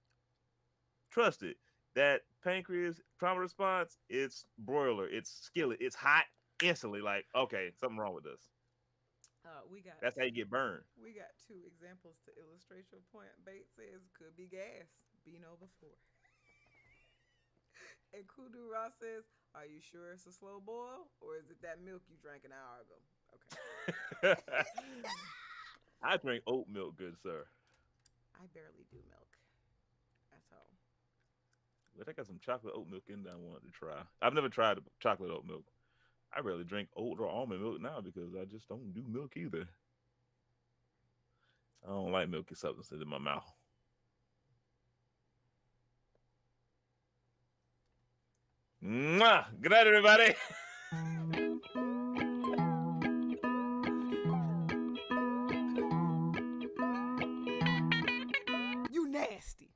trust it. That pancreas trauma response, it's broiler, it's skillet, it's hot instantly. Like, okay, something wrong with this. That's how you get burned. We got 2 examples to illustrate your point. Bates says could be gas. Beano before. And Kudu Ross says, are you sure it's a slow boil or is it that milk you drank an hour ago? Okay. I drink oat milk, good sir. I barely do milk. That's all. But I got some chocolate oat milk in there I wanted to try. I've never tried chocolate oat milk. I rarely drink oat or almond milk now because I just don't do milk either. I don't like milky substances in my mouth. Mwah! Good night, everybody. You nasty.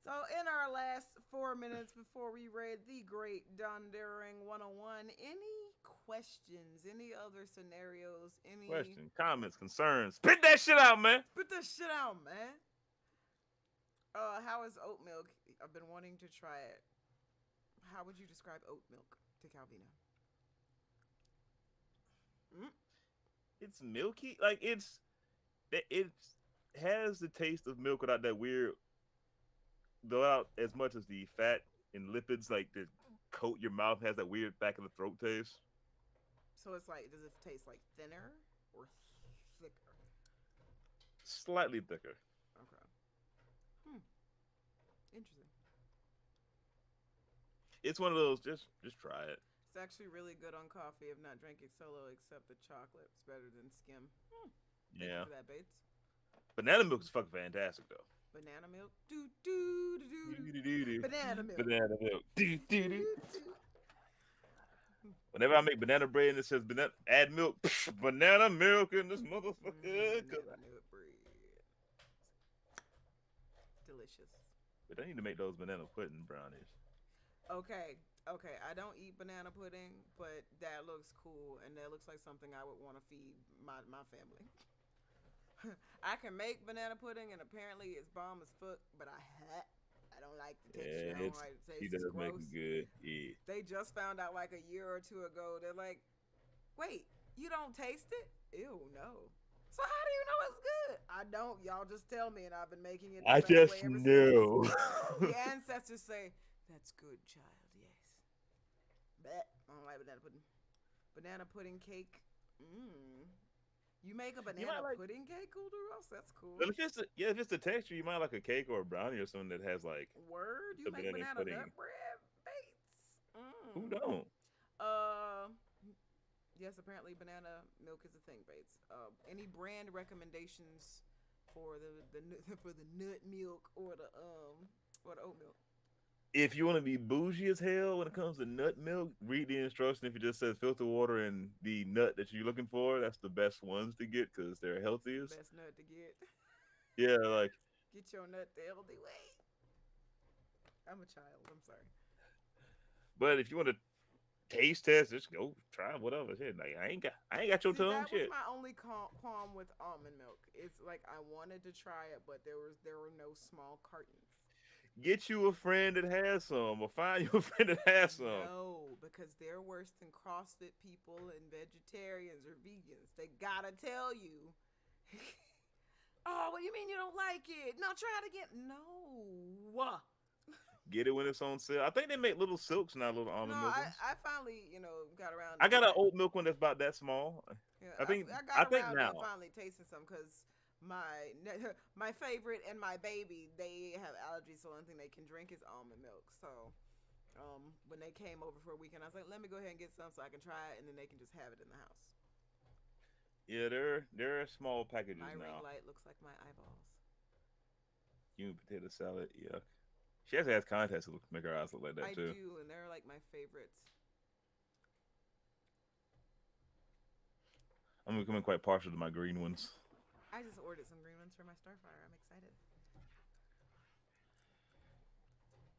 So in our last 4 minutes before we read the great Dondering 101, any questions, any other scenarios, any questions, comments, concerns? Spit that shit out, man. Spit that shit out, man. How is oat milk? I've been wanting to try it. How would you describe oat milk to Calvino? It's milky. Like it has the taste of milk without that weird, without as much as the fat and lipids like that coat your mouth, has that weird back of the throat taste. So it's like, does it taste like thinner or thicker? Slightly thicker. Okay. Interesting. It's one of those, just try it. It's actually really good on coffee if not drinking solo, except the chocolate. It's better than skim. Thank you for that, Bates. Banana milk is fucking fantastic, though. Banana milk? Banana milk. Banana milk. Whenever I make banana bread and it says add milk, banana milk in this motherfucker. Banana milk bread. Delicious. But I need to make those banana pudding brownies. Okay. I don't eat banana pudding, but that looks cool, and that looks like something I would want to feed my family. I can make banana pudding, and apparently it's bomb as fuck, but I don't like the texture. I don't like the taste. It's gross. Make it good. Yeah. They just found out like a year or 2 ago. They're like, wait, you don't taste it? Ew, no. So how do you know it's good? I don't. Y'all just tell me, and I've been making it. I just knew. The ancestors say, that's good, child, yes. But I don't like banana pudding. Banana pudding cake. You make a banana pudding cake, Cool Roast? That's cool. But if it's the texture, you might like a cake or a brownie or something that has like word. You make banana pudding. Nut bread, Bates. Who don't? Yes, apparently banana milk is a thing, Bates. Any brand recommendations for the nut milk or the oat milk? If you want to be bougie as hell when it comes to nut milk, read the instruction. If it just says filter water and the nut that you're looking for, that's the best ones to get because they're healthiest. Best nut to get. Yeah, like get your nut the healthy way. I'm a child. I'm sorry. But if you want to taste test, just go try whatever. Shit, like I ain't got your tongue. That was my only qualm with almond milk. It's like I wanted to try it, but there were no small cartons. Get you a friend that has some, or find you a friend that has some. No, because they're worse than CrossFit people and vegetarians or vegans. They gotta tell you. Oh, what do you mean you don't like it? No, try it again. No. Get it when it's on sale. I think they make little silks now, little almond milk ones. I finally, got around. I got an oat milk one that's about that small. Yeah, I think now finally tasting some because my favorite and my baby, they have allergies, so the only thing they can drink is almond milk. So when they came over for a weekend, I was like, let me go ahead and get some so I can try it, and then they can just have it in the house. Yeah, they're small packages now. My ring light looks like my eyeballs. Human potato salad, yuck. She actually has contacts to make her eyes look like that too. I do, and they're like my favorites. I'm becoming quite partial to my green ones. I just ordered some green ones for my Starfire. I'm excited.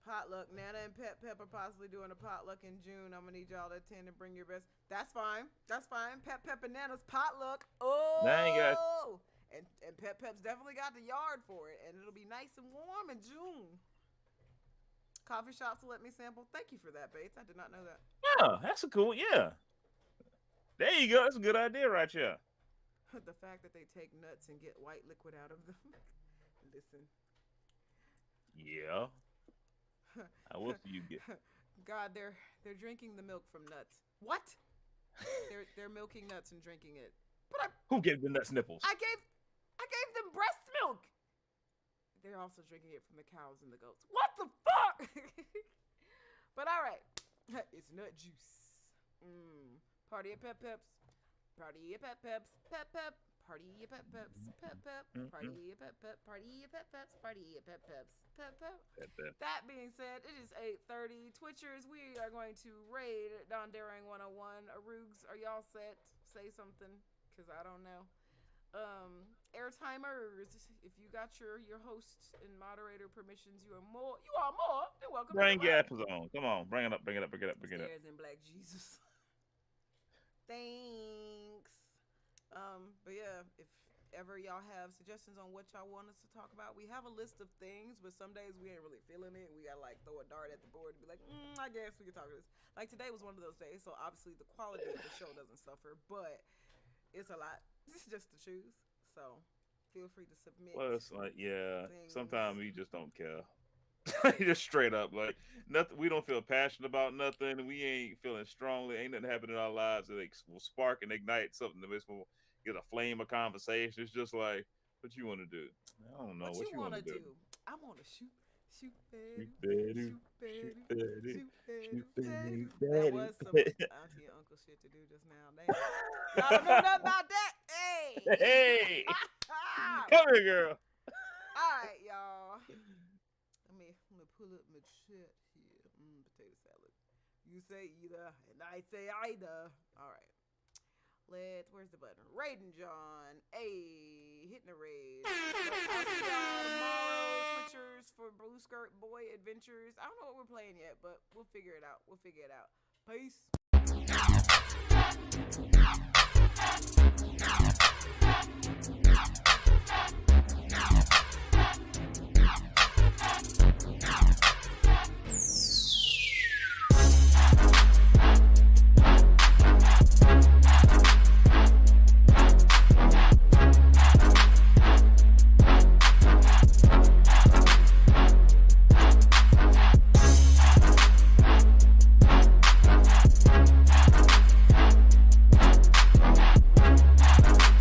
Potluck. Nana and Pep are possibly doing a potluck in June. I'm gonna need y'all to attend and bring your best. That's fine. That's fine. Pep and Nana's potluck. Oh. And Pep's definitely got the yard for it, and it'll be nice and warm in June. Coffee shops will let me sample. Thank you for that, Bates. I did not know that. Yeah, that's a cool. Yeah. There you go. That's a good idea right here. The fact that they take nuts and get white liquid out of them. Listen. Yeah. What else do you get? God, they're drinking the milk from nuts. What? they're milking nuts and drinking it. But who gave them nuts nipples? I gave them breast milk. They're also drinking it from the cows and the goats. What the fuck? But all right, it's nut juice. Party at Pep Peps. Party at Pep Peps. Pep Pep. Party at Pep Peps. Pep Pep. Party at Pep Pep. Party at Pep Peps. Party at Pep Peps. Pep Pep. That being said, it is 8:30. Twitchers, we are going to raid Don Daring 101. Arugs, are y'all set? Say something, because I don't know. Airtimers, if you got your host and moderator permissions, you are more than welcome. Bring your apples on. Come on, bring it up. Stairs in Black Jesus. Thanks. But yeah, if ever y'all have suggestions on what y'all want us to talk about, we have a list of things, but some days we ain't really feeling it. We gotta like throw a dart at the board and be like, I guess we can talk to this. Like today was one of those days, so obviously the quality of the show doesn't suffer, but it's a lot just to choose. So feel free to submit. Well, it's like, yeah, sometimes we just don't care. Just straight up, like nothing. We don't feel passionate about nothing. We ain't feeling strongly. Ain't nothing happening in our lives that will spark and ignite something that will get a flame of conversation. It's just like, what you want to do? I don't know. What you want to do? I want to shoot. Shoot, baby. That was some auntie and uncle shit to do just now. Y'all don't know nothing about that. Hey. Come here, girl. All right, y'all. Let me pull up my shit here. Potato salad. You say either, and I say either. All right. Where's the button? Raiding John. Hitting a raid. I'll see y'all tomorrow, Twitchers, for Blue Skirt Boy Adventures. I don't know what we're playing yet, but we'll figure it out. Peace.